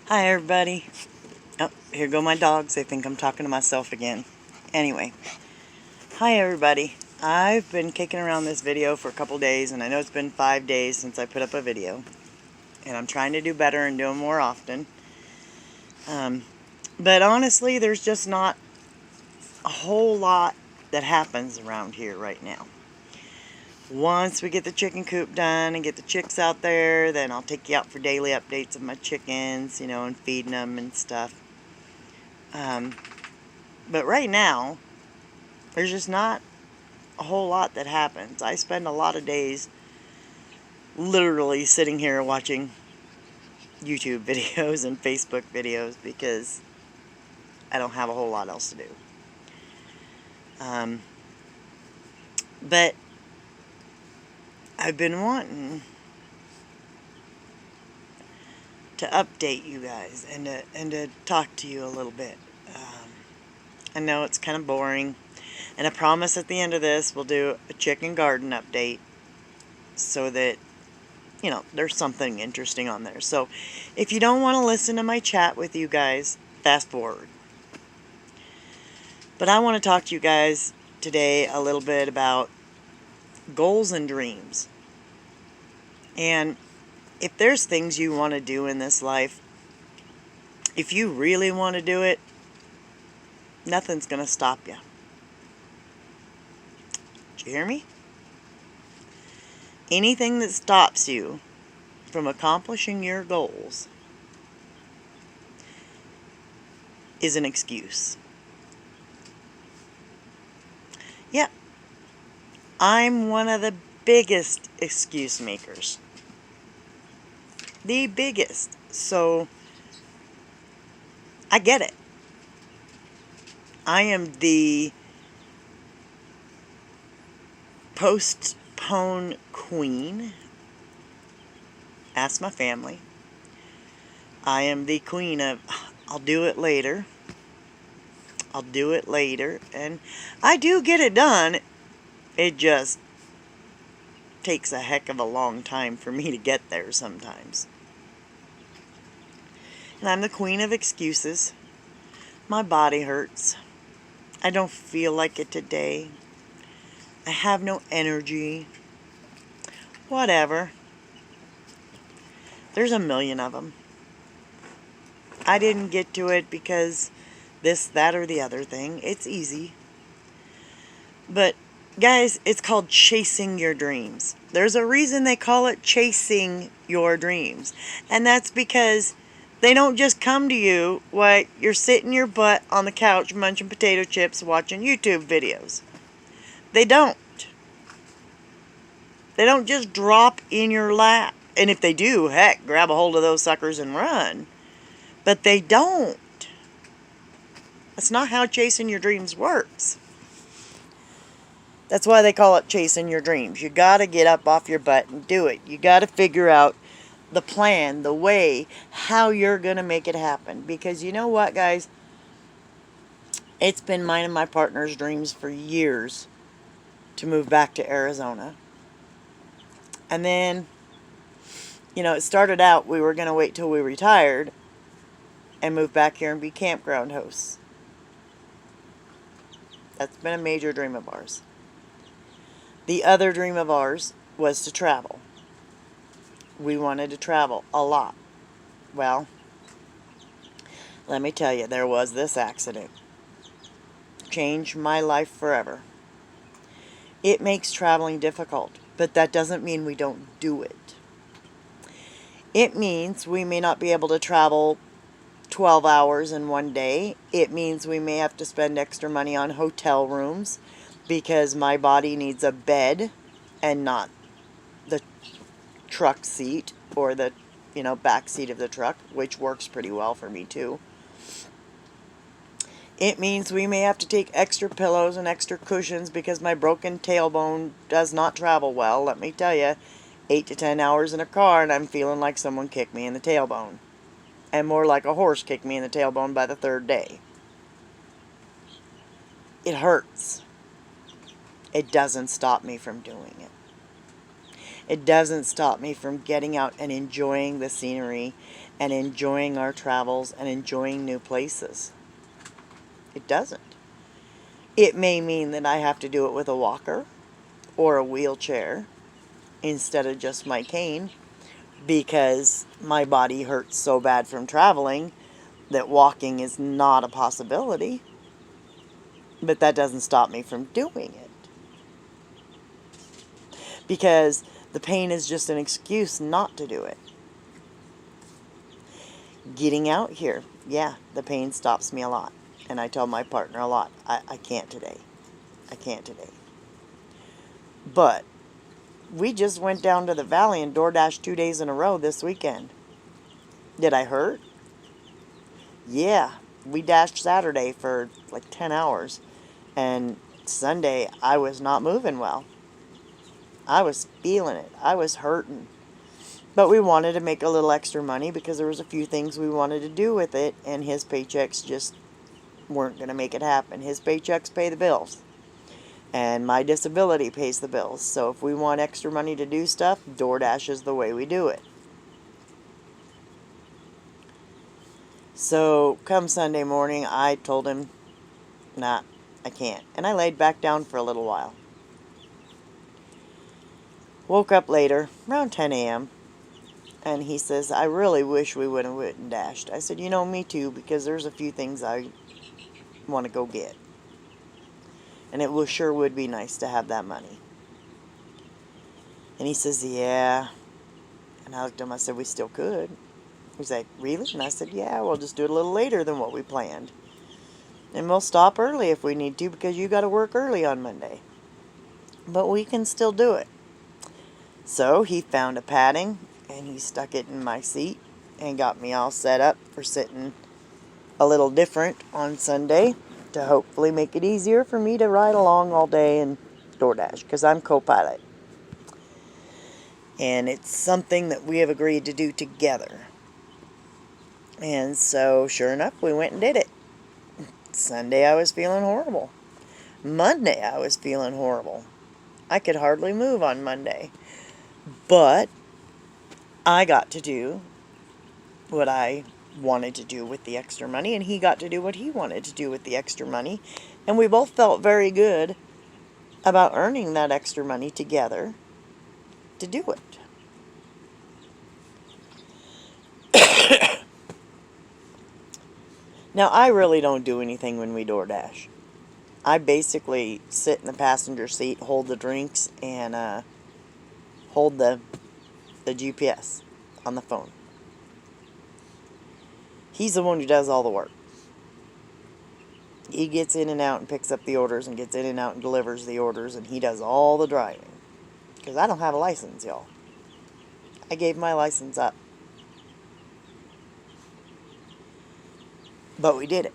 Hi everybody. Oh, here go my dogs. They think I'm talking to myself again. Anyway, hi everybody. I've been kicking around this video for a couple days, and I know it's been 5 days since I put up a video. And I'm trying to do better and do them more often. But honestly, there's just not a whole lot that happens around here right now. Once we get the chicken coop done and get the chicks out there, then I'll take you out for daily updates of my chickens, and feeding them and stuff. But right now, there's just not a whole lot that happens. I spend a lot of days literally sitting here watching YouTube videos and Facebook videos because I don't have a whole lot else to do. But I've been wanting to update you guys and to talk to you a little bit. I know it's kind of boring, and I promise at the end of this we'll do a chicken garden update so that there's something interesting on there. So if you don't want to listen to my chat with you guys, fast forward. But I want to talk to you guys today a little bit about goals and dreams. And if there's things you want to do in this life, if you really want to do it, nothing's going to stop you. Did you hear me? Anything that stops you from accomplishing your goals is an excuse. Yeah, I'm one of the biggest excuse makers. The biggest. So, I get it. I am the postpone queen. Ask my family. I am the queen of, I'll do it later. I'll do it later. And I do get it done. It just takes a heck of a long time for me to get there sometimes. And I'm the queen of excuses. My body hurts. I don't feel like it today. I have no energy. Whatever. There's a million of them. I didn't get to it because this, that, or the other thing. It's easy. But, guys, it's called chasing your dreams. There's a reason they call it chasing your dreams. And that's because they don't just come to you while you're sitting your butt on the couch munching potato chips watching YouTube videos. They don't. They don't just drop in your lap. And if they do, heck, grab a hold of those suckers and run. But they don't. That's not how chasing your dreams works. That's why they call it chasing your dreams. You got to get up off your butt and do it. You got to figure out the plan, the way, how you're going to make it happen. Because you know what, guys? It's been mine and my partner's dreams for years to move back to Arizona. And then, it started out we were going to wait till we retired and move back here and be campground hosts. That's been a major dream of ours. The other dream of ours was to travel. We wanted to travel a lot. Well, let me tell you, there was this accident. Changed my life forever. It makes traveling difficult, but that doesn't mean we don't do it. It means we may not be able to travel 12 hours in one day. It means we may have to spend extra money on hotel rooms because my body needs a bed and not the truck seat or the back seat of the truck, which works pretty well for me too. It means we may have to take extra pillows and extra cushions because my broken tailbone does not travel well. Let me tell you, 8 to 10 hours in a car and I'm feeling like someone kicked me in the tailbone. And more like a horse kicked me in the tailbone by the third day. It hurts. It doesn't stop me from doing it. It doesn't stop me from getting out and enjoying the scenery and enjoying our travels and enjoying new places. It doesn't. It may mean that I have to do it with a walker or a wheelchair instead of just my cane, because my body hurts so bad from traveling that walking is not a possibility. But that doesn't stop me from doing it, because the pain is just an excuse not to do it. Getting out here, yeah, the pain stops me a lot. And I tell my partner a lot, I can't today. I can't today. But we just went down to the valley and DoorDashed 2 days in a row this weekend. Did I hurt? Yeah. We dashed Saturday for like 10 hours. And Sunday, I was not moving well. I was feeling it. I was hurting. But we wanted to make a little extra money because there was a few things we wanted to do with it, and his paychecks just weren't going to make it happen. His paychecks pay the bills, and my disability pays the bills. So if we want extra money to do stuff, DoorDash is the way we do it. So come Sunday morning, I told him, nah, I can't. And I laid back down for a little while. Woke up later, around 10 a.m., and he says, I really wish we would have went and dashed. I said, me too, because there's a few things I want to go get. And it sure would be nice to have that money. And he says, yeah. And I looked at him, I said, we still could. He's like, really? And I said, yeah, we'll just do it a little later than what we planned. And we'll stop early if we need to, because you got to work early on Monday. But we can still do it. So he found a padding, and he stuck it in my seat and got me all set up for sitting a little different on Sunday to hopefully make it easier for me to ride along all day and DoorDash, because I'm co-pilot. And it's something that we have agreed to do together. And so, sure enough, we went and did it. Sunday, I was feeling horrible. Monday, I was feeling horrible. I could hardly move on Monday. But I got to do what I wanted to do with the extra money, and he got to do what he wanted to do with the extra money. And we both felt very good about earning that extra money together to do it. Now, I really don't do anything when we DoorDash. I basically sit in the passenger seat, hold the drinks, and hold the GPS on the phone. He's the one who does all the work. He gets in and out and picks up the orders and gets in and out and delivers the orders, and he does all the driving. Because I don't have a license, y'all. I gave my license up. But we did it.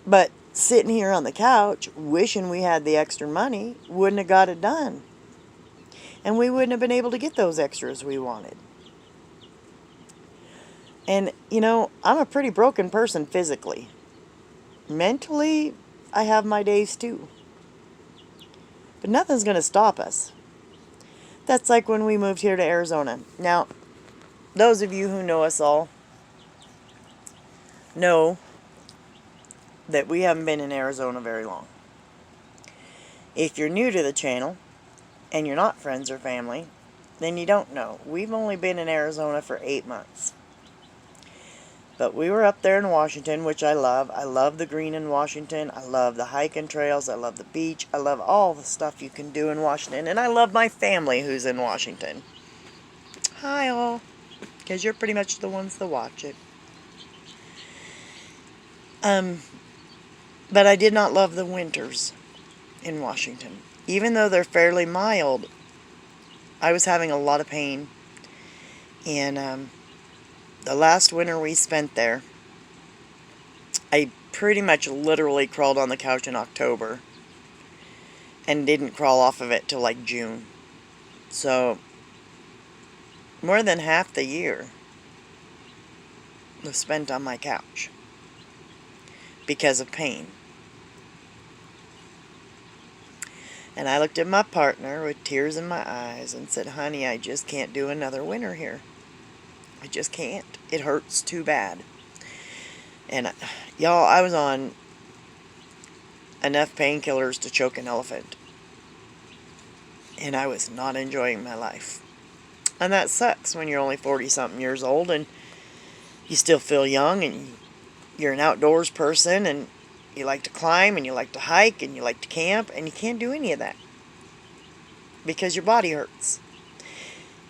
But sitting here on the couch, wishing we had the extra money, wouldn't have got it done. And we wouldn't have been able to get those extras we wanted. And, I'm a pretty broken person physically. Mentally, I have my days too. But nothing's going to stop us. That's like when we moved here to Arizona. Now, those of you who know us all know that we haven't been in Arizona very long. If you're new to the channel and you're not friends or family, then you don't know. We've only been in Arizona for 8 months. But we were up there in Washington, which I love. I love the green in Washington. I love the hiking trails. I love the beach. I love all the stuff you can do in Washington. And I love my family who's in Washington. Hi all. Because you're pretty much the ones that watch it. But I did not love the winters in Washington. Even though they're fairly mild, I was having a lot of pain. And the last winter we spent there, I pretty much literally crawled on the couch in October and didn't crawl off of it till like June. So, more than half the year was spent on my couch because of pain. And I looked at my partner with tears in my eyes and said, honey, I just can't do another winter here. I just can't. It hurts too bad. And y'all, I was on enough painkillers to choke an elephant. And I was not enjoying my life. And that sucks when you're only 40-something years old and you still feel young and you're an outdoors person and you like to climb and you like to hike and you like to camp, and you can't do any of that because your body hurts.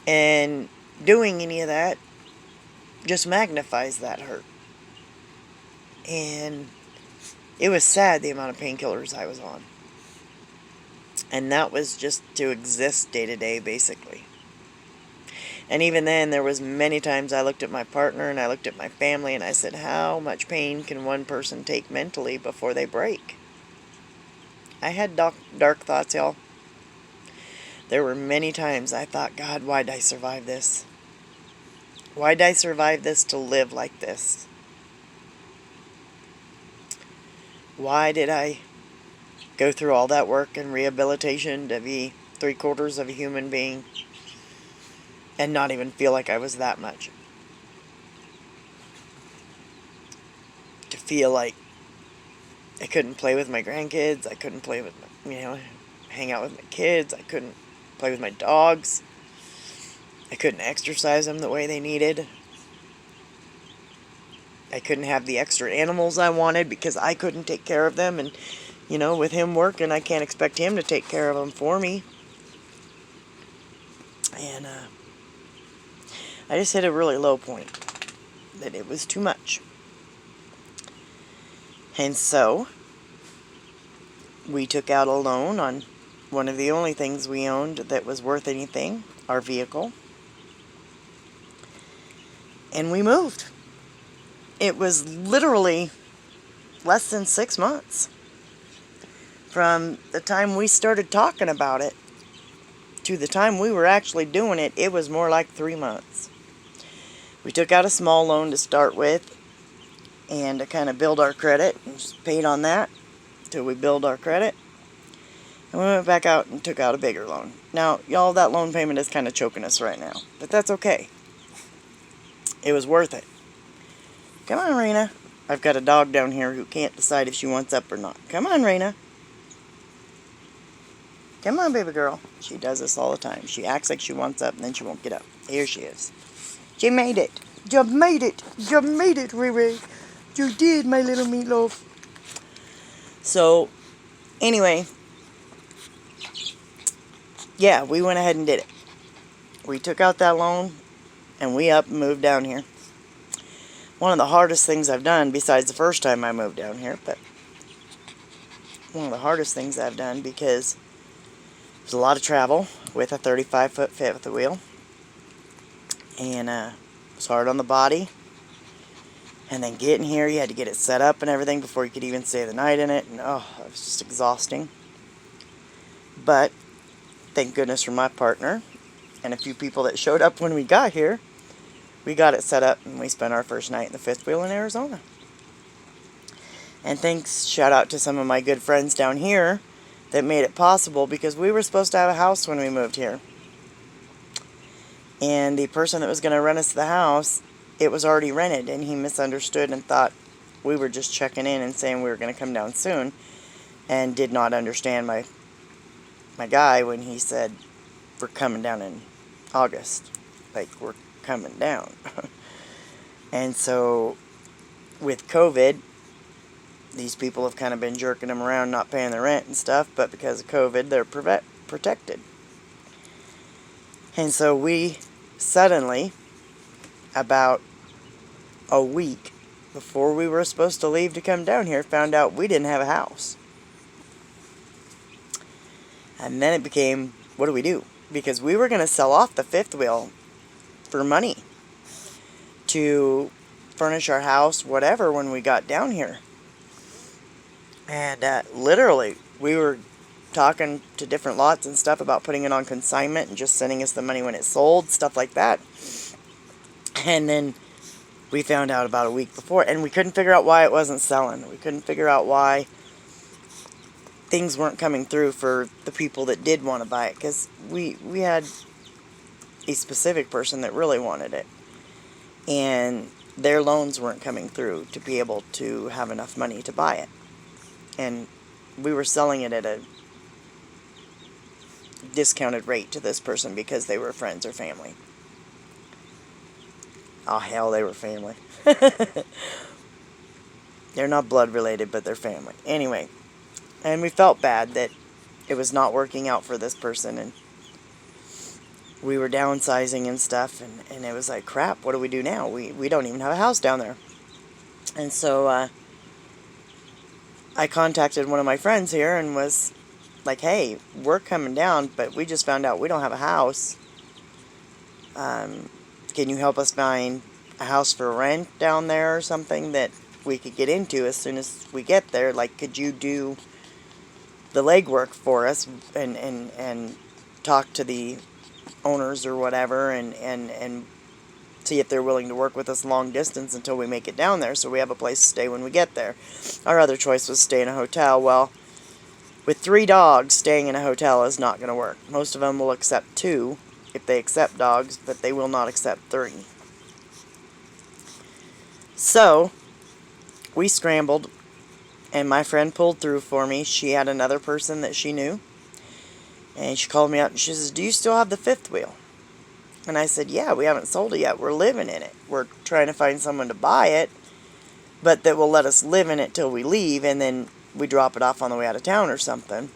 And doing any of that just magnifies that hurt. And it was sad the amount of painkillers I was on. And that was just to exist day to day, basically. And even then, there was many times I looked at my partner and I looked at my family and I said, how much pain can one person take mentally before they break? I had dark thoughts, y'all. There were many times I thought, God, why did I survive this? Why did I survive this to live like this? Why did I go through all that work and rehabilitation to be 3/4 of a human being and not even feel like I was that much? To feel like I couldn't play with my grandkids, I couldn't play with my, hang out with my kids, I couldn't play with my dogs, I couldn't exercise them the way they needed. I couldn't have the extra animals I wanted because I couldn't take care of them. And, with him working, I can't expect him to take care of them for me. And I just hit a really low point. That it was too much. And so, we took out a loan on one of the only things we owned that was worth anything, our vehicle. And we moved. It was literally less than 6 months from the time we started talking about it to the time we were actually doing it. It was more like 3 months. We took out a small loan to start with and to kind of build our credit, and just paid on that till we build our credit. And we went back out and took out a bigger loan. Now, y'all, that loan payment is kind of choking us right now, but that's okay. It was worth it. Come on, Raina. I've got a dog down here who can't decide if she wants up or not. Come on, Raina. Come on, baby girl. She does this all the time. She acts like she wants up and then she won't get up. Here she is. You made it. You made it. You made it, Riri. You did, my little meatloaf. So, anyway. Yeah, we went ahead and did it. We took out that loan and we up and moved down here. One of the hardest things I've done, besides the first time I moved down here, but one of the hardest things I've done because there's a lot of travel with a 35-foot fifth wheel. And it's hard on the body. And then getting here, you had to get it set up and everything before you could even stay the night in it. And it was just exhausting. But thank goodness for my partner and a few people that showed up when we got here. We got it set up and we spent our first night in the fifth wheel in Arizona. And shout out to some of my good friends down here that made it possible, because we were supposed to have a house when we moved here. And the person that was going to rent us the house, it was already rented, and he misunderstood and thought we were just checking in and saying we were going to come down soon, and did not understand my guy when he said we're coming down in August. Like, we're coming down. And so with COVID, these people have kind of been jerking them around, not paying the rent and stuff, but because of COVID, they're protected. And so we suddenly, about a week before we were supposed to leave to come down here, found out we didn't have a house. And then it became, what do we do? Because we were going to sell off the fifth wheel for money to furnish our house, whatever, when we got down here. And literally, we were talking to different lots and stuff about putting it on consignment and just sending us the money when it sold, stuff like that. And then we found out about a week before, and we couldn't figure out why it wasn't selling. We couldn't figure out why things weren't coming through for the people that did want to buy it, because we had a specific person that really wanted it, and their loans weren't coming through to be able to have enough money to buy it. And we were selling it at a discounted rate to this person because they were friends or family. Oh, hell, they were family. They're not blood related, but they're family. Anyway, and we felt bad that it was not working out for this person, and we were downsizing and stuff, and it was like, crap, what do we do now? We don't even have a house down there. And so I contacted one of my friends here and was like, hey, we're coming down, but we just found out we don't have a house. Can you help us find a house for rent down there or something that we could get into as soon as we get there? Like, could you do the legwork for us and talk to the owners or whatever and see if they're willing to work with us long distance until we make it down there so we have a place to stay when we get there. Our other choice was stay in a hotel. Well, with 3 dogs, staying in a hotel is not going to work. Most of them will accept 2 if they accept dogs, but they will not accept 3. So, we scrambled, and my friend pulled through for me. She had another person that she knew, and she called me up and she says, do you still have the 5th wheel? And I said, yeah, we haven't sold it yet. We're living in it. We're trying to find someone to buy it, but that will let us live in it till we leave, and then we drop it off on the way out of town or something,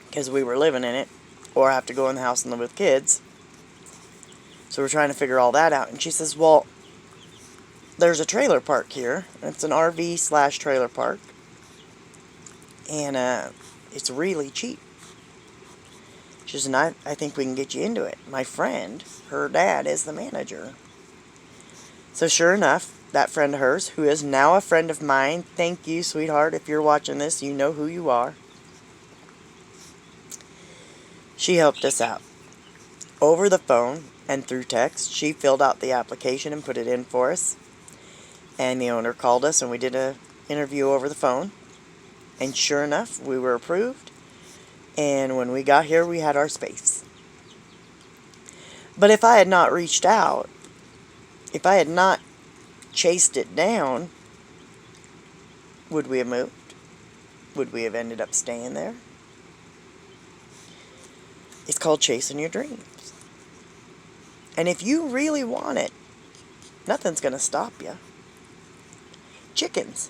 because we were living in it, or have to go in the house and live with kids. So we're trying to figure all that out. And she says, well, there's a trailer park here. It's an RV / trailer park, and it's really cheap. She says, and I think we can get you into it. My friend, her dad, is the manager. So sure enough, that friend of hers, who is now a friend of mine, thank you, sweetheart, if you're watching this, you know who you are. She helped us out. Over the phone and through text, she filled out the application and put it in for us. And the owner called us and we did an interview over the phone. And sure enough, we were approved. And when we got here, we had our space. But if I had not reached out, if I had not chased it down, would we have moved? Would we have ended up staying there? It's called chasing your dreams. And if you really want it, nothing's going to stop you. Chickens.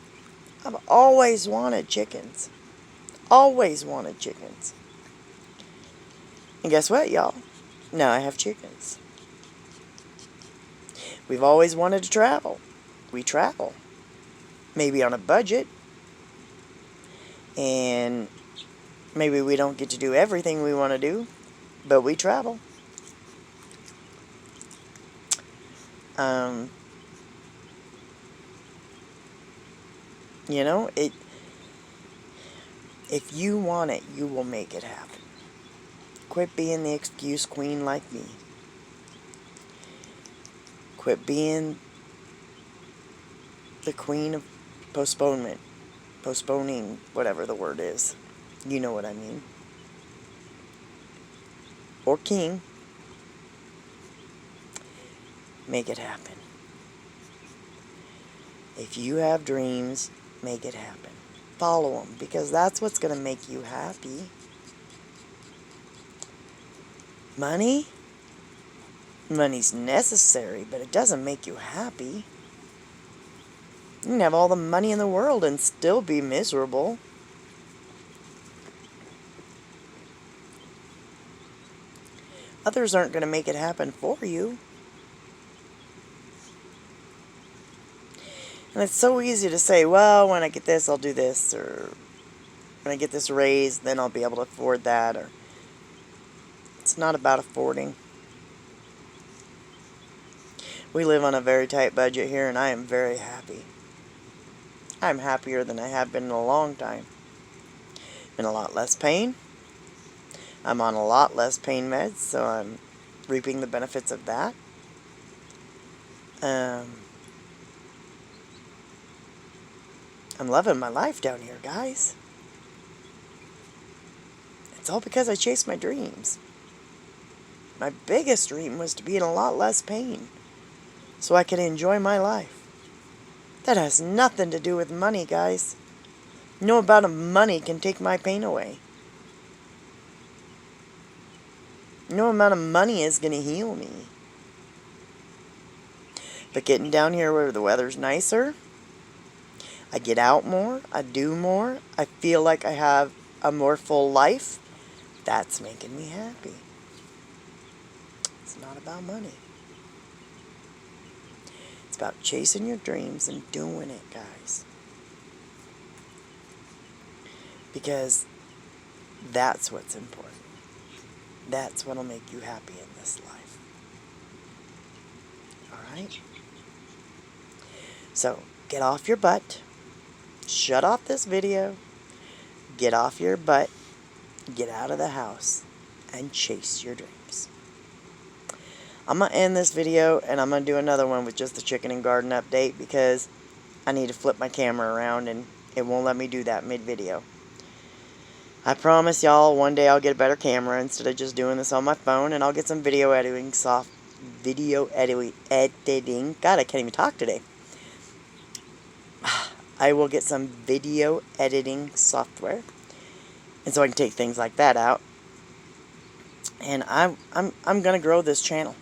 I've always wanted chickens. Always wanted chickens. And guess what, y'all? Now I have chickens. We've always wanted to travel. We travel. Maybe on a budget. And maybe we don't get to do everything we want to do, but we travel. You know, if you want it, you will make it happen. Quit being the excuse queen like me. Quit being the queen of postponement. Postponing, whatever the word is. You know what I mean. Or king. Make it happen. If you have dreams, make it happen. Follow them, because that's what's going to make you happy. Money? Money's necessary, but it doesn't make you happy. You can have all the money in the world and still be miserable. Others aren't going to make it happen for you. And it's so easy to say, well, when I get this, I'll do this, or when I get this raise, then I'll be able to afford that, or it's not about affording. We live on a very tight budget here, and I am very happy. I'm happier than I have been in a long time. In a lot less pain. I'm on a lot less pain meds, so I'm reaping the benefits of that. I'm loving my life down here, guys. It's all because I chased my dreams. My biggest dream was to be in a lot less pain so I could enjoy my life. That has nothing to do with money, guys. No amount of money can take my pain away. No amount of money is going to heal me. But getting down here where the weather's nicer, I get out more, I do more, I feel like I have a more full life. That's making me happy. It's not about money. It's about chasing your dreams and doing it, guys. Because that's what's important. That's what'll make you happy in this life. Alright? So, get off your butt. Shut off this video. Get off your butt. Get out of the house. And chase your dreams. I'm going to end this video and I'm going to do another one with just the chicken and garden update because I need to flip my camera around and it won't let me do that mid-video. I promise y'all one day I'll get a better camera instead of just doing this on my phone, and I'll get some video editing God, I can't even talk today. I will get some video editing software, and so I can take things like that out. And I'm gonna grow this channel.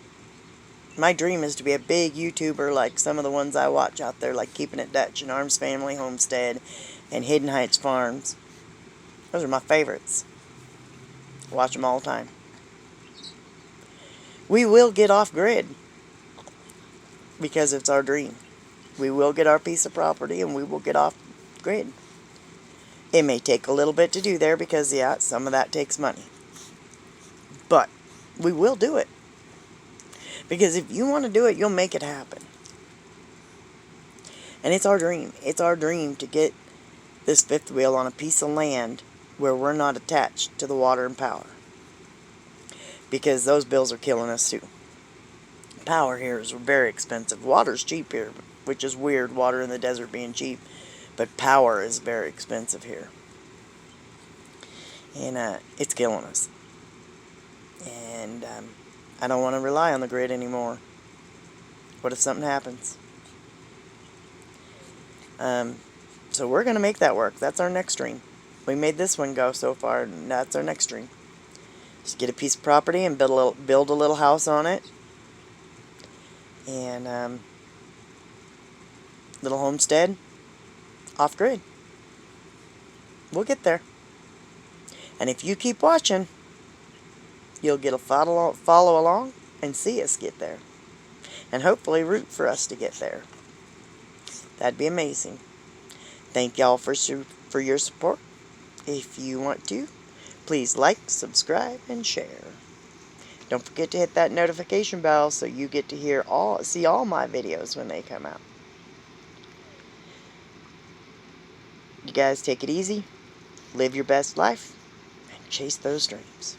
My dream is to be a big YouTuber like some of the ones I watch out there, like Keeping It Dutch and Arms Family Homestead and Hidden Heights Farms. Those are my favorites. Watch them all the time. We will get off grid because it's our dream. We will get our piece of property and we will get off grid. It may take a little bit to do there because, yeah, some of that takes money. But we will do it. Because if you want to do it, you'll make it happen. And it's our dream. It's our dream to get this fifth wheel on a piece of land where we're not attached to the water and power. Because those bills are killing us too. Power here is very expensive. Water's cheap here, which is weird, water in the desert being cheap. But power is very expensive here. And it's killing us. And I don't want to rely on the grid anymore. What if something happens? So we're going to make that work. That's our next dream. We made this one go so far, and that's our next dream. Just get a piece of property and build a little house on it. And little homestead off grid. We'll get there. And if you keep watching, you'll get a follow along and see us get there. And hopefully root for us to get there. That'd be amazing. Thank y'all for your support. If you want to, please like, subscribe, and share. Don't forget to hit that notification bell so you get to see all my videos when they come out. You guys take it easy, live your best life, and chase those dreams.